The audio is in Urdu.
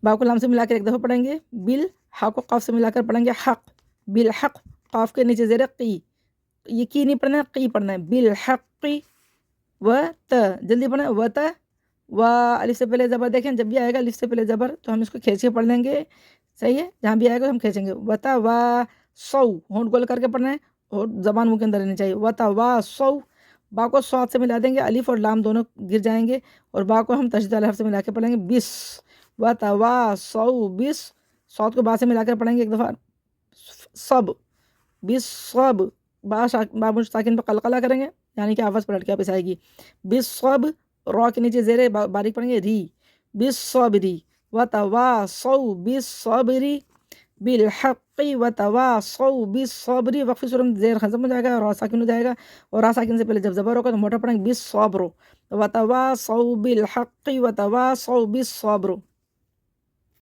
با کو لام سے ملا کر ایک دفعہ پڑھیں گے، بل، ہا کو قاف سے ملا کر پڑھیں گے حق، بالحق، قاف کے نیچے زیر قی، یہ کی نہیں پڑھنا ہے، قی پڑھنا ہے، بالحق و ت، جلدی پڑھنا ہے، و ت، و الف سے پہلے زبر، دیکھیں جب بھی آئے گا الف سے پہلے زبر تو ہم اس کو کھینچ کے پڑھ لیں گے، صحیح ہے، جہاں بھی آئے گا ہم کھینچیں گے، و ت وا سو، ہونٹ گول کر کے پڑھنا ہے اور زبان منہ کے اندر رہنی چاہیے، و ت وا سو، با کو صاد سے ملا دیں گے، الف اور لام دونوں گر جائیں گے اور با کو ہم تشدید الحرف سے ملا کے پڑھیں گے، بس، و ت وا سو بس، صاد کو با سے ملا کر پڑھیں گے ایک دفعہ، سب، بس سب، با ساکن پہ قلقلہ کریں گے یعنی کہ آواز پلٹ کے واپس آئے گی، بس سب، را کے نیچے زیر باریک پڑھیں گے ری، بس صبری، و تواصوا بالصبر بالحق و تواصوا بالصبر، وقفی صورت میں زیر ختم ہو جائے گا اور را ساکن ہو جائے گا، اور را ساکن سے پہلے جب زبر ہوگا تو موٹا پڑھیں گے بالصبر، و تواصوا بالحق و تواصوا بالصبر،